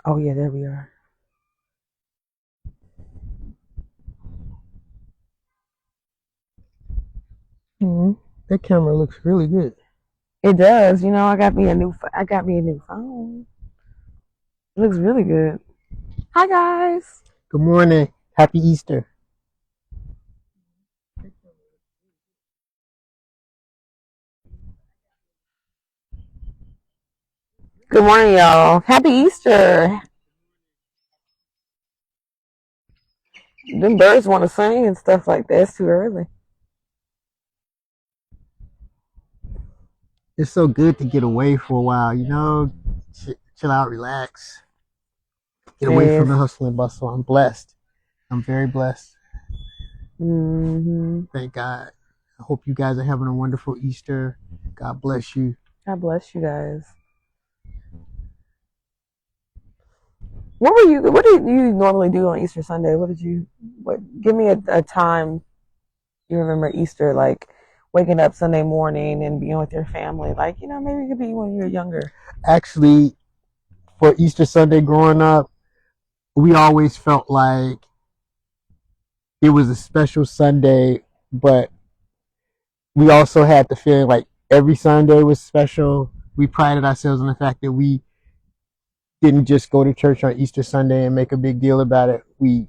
Oh yeah, there we are. Hmm. That camera looks really good. It does. I got me a new phone. It looks really good. Hi guys. Good morning. Happy Easter. Good morning, y'all. Happy Easter. Them birds want to sing and stuff like that. It's too early. It's so good to get away for a while, chill out, relax, get It away from is. the hustle and bustle. I'm blessed. I'm very blessed. Mm-hmm. Thank God. I hope you guys are having a wonderful Easter. God bless you. God bless you guys. What do you normally do on Easter Sunday? What, give me a time you remember Easter, like waking up Sunday morning and being with your family. Like, maybe it could be when you were younger. Actually, for Easter Sunday growing up, we always felt like it was a special Sunday, but we also had the feeling like every Sunday was special. We prided ourselves on the fact that we didn't just go to church on Easter Sunday and make a big deal about it. We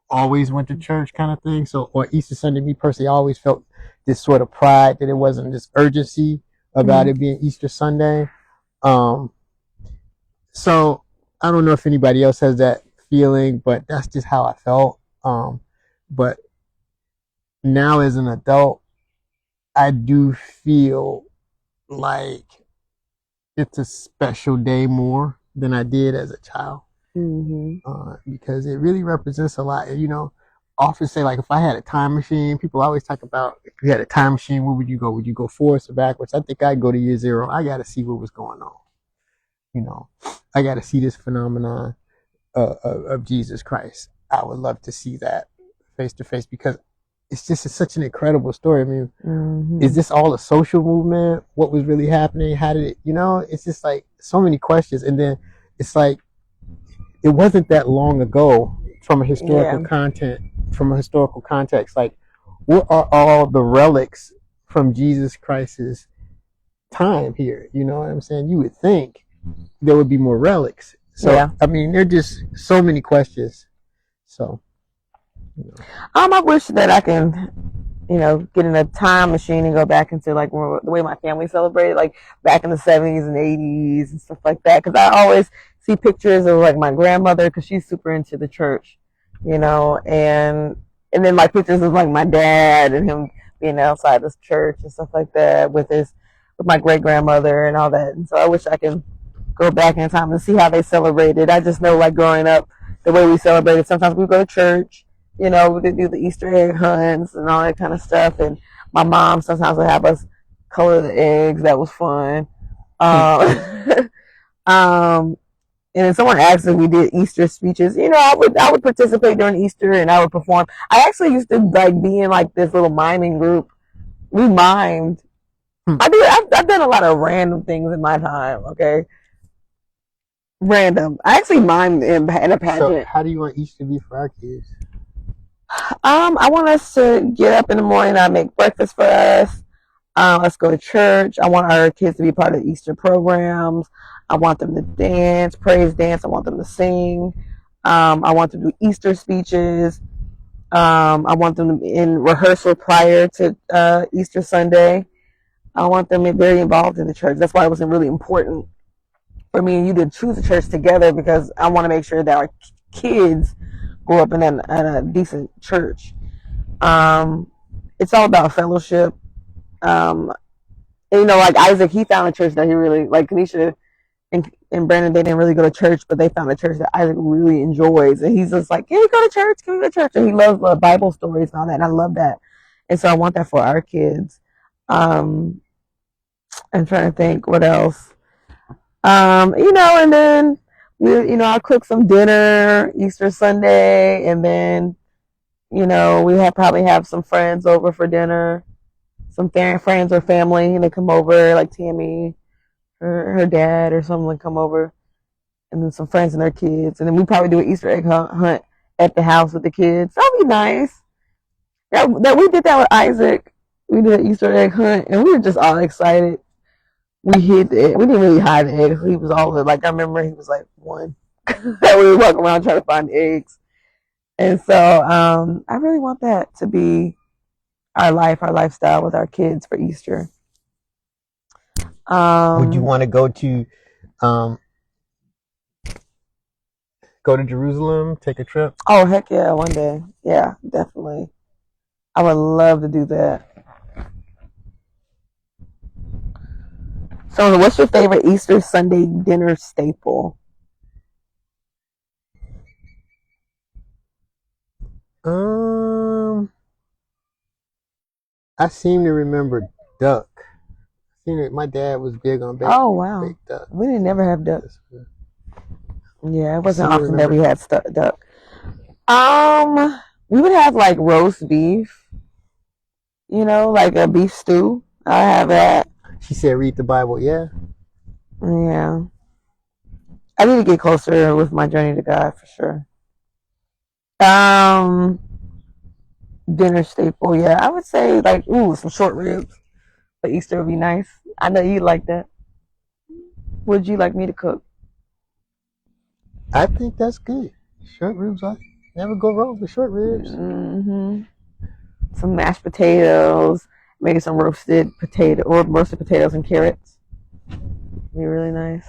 always went to church kind of thing. So on Easter Sunday, me personally, I always felt this sort of pride that it wasn't this urgency about Mm-hmm. it being Easter Sunday. Um, so I don't know if anybody else has that feeling, but that's just how I felt. But now as an adult, I do feel like it's a special day more than I did as a child. Mm-hmm. Because it really represents a lot. Often say like if I had a time machine, people always talk about if you had a time machine, where would you go? Would you go forwards or backwards? I think I'd go to year zero. I got to see what was going on. You know, I got to see this phenomenon of Jesus Christ. I would love to see that face to face because it's such an incredible story. I mean, is Mm-hmm. this all a social movement? What was really happening? How did it? It's just like so many questions, and then it's like it wasn't that long ago from a historical Yeah. content from a historical context. Like, what are all the relics from Jesus Christ's time here? You know what I'm saying? You would think there would be more relics. So Yeah. I mean, there are just so many questions. So you know. I wish that I can, get in a time machine and go back into like the way my family celebrated, like back in the 70s and 80s and stuff like that. Because I always see pictures of like my grandmother because she's super into the church, and then like pictures of like my dad and him being outside this church and stuff like that with my great grandmother and all that. And so I wish I could go back in time and see how they celebrated. I just know like growing up, the way we celebrated. Sometimes we go to church, we do the Easter egg hunts and all that kind of stuff. And my mom sometimes would have us color the eggs. That was fun. Um, um, and if someone asked if we did Easter speeches, I would participate during Easter and I would perform. I actually used to like be in like this little miming group. We mimed. I've done a lot of random things in my time. Okay, random. I actually mimed in a So pageant. how do you want Easter to be for our kids? I want us to get up in the morning. I make breakfast for us. Let's go to church. I want our kids to be part of Easter programs. I want them to dance, praise dance. I want them to sing. I want them to do Easter speeches. I want them to be in rehearsal prior to Easter Sunday. I want them very involved in the church. That's why it was really important for me and you to choose a church together because I want to make sure that our kids grow up in a decent church. Um, it's all about fellowship. Um, and, like Isaac, he found a church that he really like. Kanisha and Brandon, they didn't really go to church, but they found a church that Isaac really enjoys, and he's just like, "Can we go to church? Can we go to church?" And he loves Bible stories and all that. And I love that, and so I want that for our kids. Um, I'm trying to think what else. And then I'll cook some dinner Easter Sunday, and then we probably have some friends over for dinner, some friends or family, and they come over like Tammy, her dad or someone come over, and then some friends and their kids, and then we probably do an Easter egg hunt at the house with the kids. That'd be nice. That we did that with Isaac. We did an Easter egg hunt, and we were just all excited. We hid the egg. We didn't really hide the eggs. He was all like, I remember he was like one. We were walking around trying to find eggs, and so I really want that to be our life, our lifestyle with our kids for Easter. Would you want to um, go to Jerusalem, take a trip? Oh heck yeah, one day. Yeah, definitely. I would love to do that. So, what's your favorite Easter Sunday dinner staple? Um, I seem to remember duck. My dad was big on Oh wow, baked duck. we didn't never have duck. Yeah, it I wasn't seem to often that we remember. had duck. We would have like roast beef. Like a beef stew. I have that. She said, "Read the Bible." Yeah, Yeah, I need to get closer with my journey to God for sure. Um, Dinner staple. Yeah, I would say like some short ribs for Easter would be nice. I know you like that. Would you like me to cook? I think that's good. Short ribs, I never go wrong with short ribs. Hmm. Some mashed potatoes, maybe some roasted potatoes and carrots. Be really nice.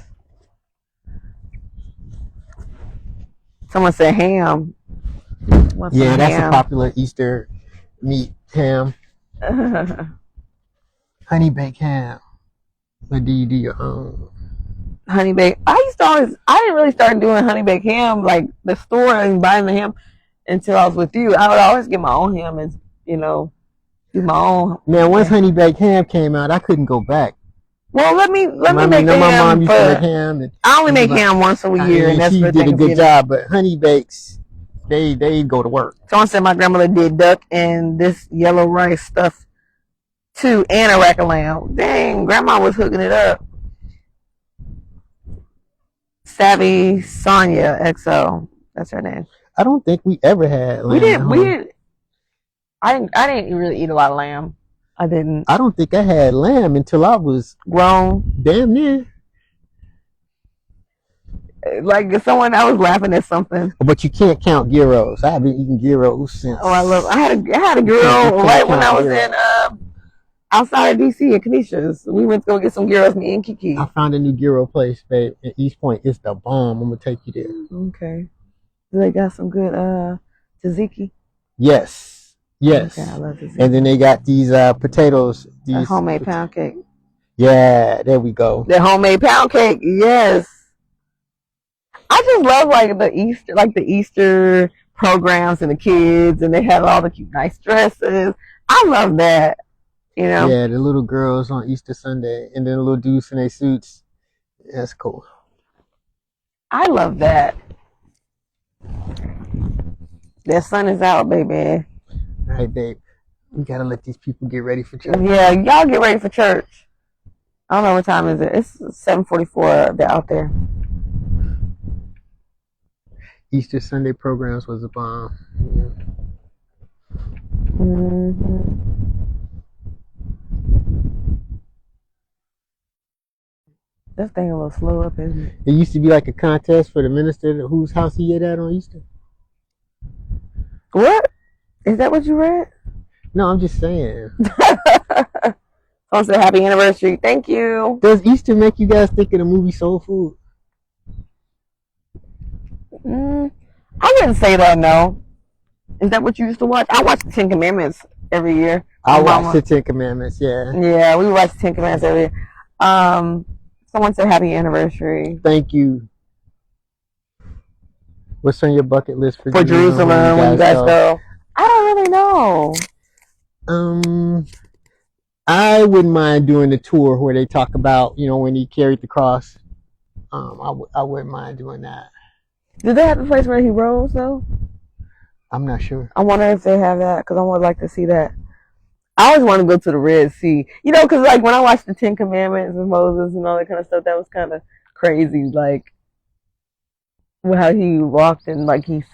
Someone said ham. Want some Yeah, that's a ham? popular Easter meat, ham, honey baked ham. Or do you do your own? Honey baked. I didn't really start doing honey baked ham like the store and buying the ham until I was with you. I would always get my own ham and do my own. Man, once honey baked ham came out, I couldn't go back. Well, let me I make mean, the my mom ham used to make for. ham, and I only make ham once a year, and that's she for did a good Thanksgiving. job. But honey bakes, they go to work. Someone said my grandmother did duck and this yellow rice stuff too, and a rack of lamb. Dang, grandma was hooking it up. Savvy Sonia XO. That's her name. I don't think we ever had lamb We at did. We home. did. I didn't really eat a lot of lamb. I didn't. I don't think I had lamb until I was Grown. damn near. Like I was laughing at something. But you can't count gyros. I haven't eaten gyros since. Oh, I had a girl right when I was in outside of DC at Kenesha's. We went to go get some gyros, me and Kiki. I found a new gyro place, babe, at East Point. It's the bomb. I'm gonna take you there. Okay. They got some good tzatziki. Yes. Okay, I love tzatziki. And then they got these potatoes. These homemade pound cake. Yeah, there we go. The homemade pound cake. Yes. I just love the Easter programs and the kids, and they have all the cute, nice dresses. I love that. Yeah, the little girls on Easter Sunday, and then the little dudes in their suits. That's cool. I love that. The sun is out, baby. All right, babe. We gotta let these people get ready for church. Yeah, y'all get ready for church. I don't know what time is it. It's 7:44. They're out there. Easter Sunday programs was a bomb. Yeah. Mm-hmm. This thing a little slow up, isn't it? It used to be like a contest for the minister whose house he ate at on Easter. What? Is that what you read? No, I'm just saying. Someone said happy anniversary. Thank you. Does Easter make you guys think of the movie Soul Food? I wouldn't say that, no. Is that what you used to watch? I watch the Ten Commandments every year. I watch the Ten Commandments, yeah. Yeah, we watch the Ten Commandments every year. Someone said happy anniversary. Thank you. What's on your bucket list for Jerusalem when you guys go? I don't really know. I wouldn't mind doing the tour where they talk about, when he carried the cross. I wouldn't mind doing that. Do they have the place where he rose though? I'm not sure. I wonder if they have that because I would like to see that. I always want to go to the Red Sea, because like when I watched the Ten Commandments and Moses and all that kind of stuff, that was kind of crazy. Like, how he walked and like he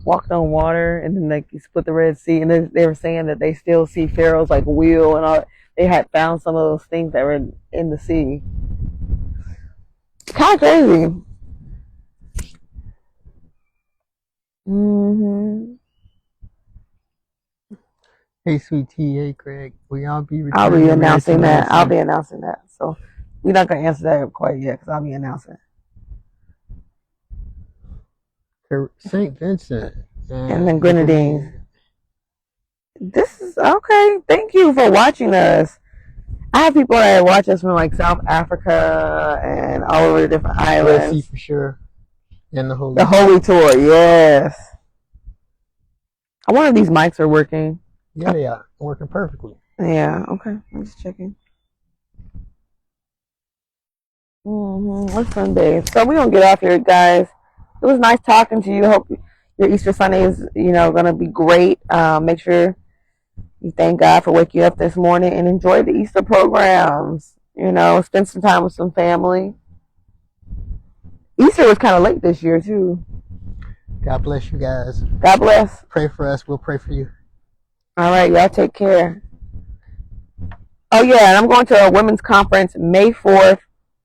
walked on water and then like he split the Red Sea and they were saying that they still see Pharaoh's like wheel and all. They had found some of those things that were in the sea. Kind of crazy. Mm-hmm. Hey, sweet tea. Hey, Craig. Will y'all be I'll be returning to Married to announcing that. I'll Medicine? be announcing that. So we're not gonna answer that quite yet because I'll be announcing. St. Vincent And and then the grenadines. Grenadines. This is okay. Thank you for watching us. I have people that watch us from like South Africa and all over the different Red Sea islands. for sure. And the The Holy Holy Tour. Tour, yes. I wonder if these mics are working. Yeah, they are. Working perfectly. Yeah, okay. I'm just checking. What's Sunday? So we're gonna get off here, guys. It was nice talking to you. Hope your Easter Sunday is, gonna be great. Make sure you thank God for waking you up this morning and enjoy the Easter programs. Spend some time with some family. Easter was kind of late this year too. God bless you guys. God bless. Pray for us. We'll pray for you. All right, y'all take care. Oh yeah, and I'm going to a women's conference May 4th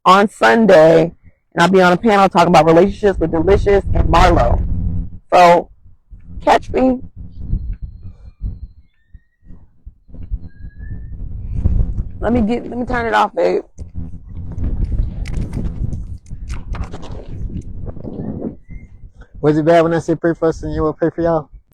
on Sunday, and I'll be on a panel talking about relationships with Delicious and Marlo. So catch me. Let me turn it off, babe. Was it bad when I said pray for us and you will pray for y'all?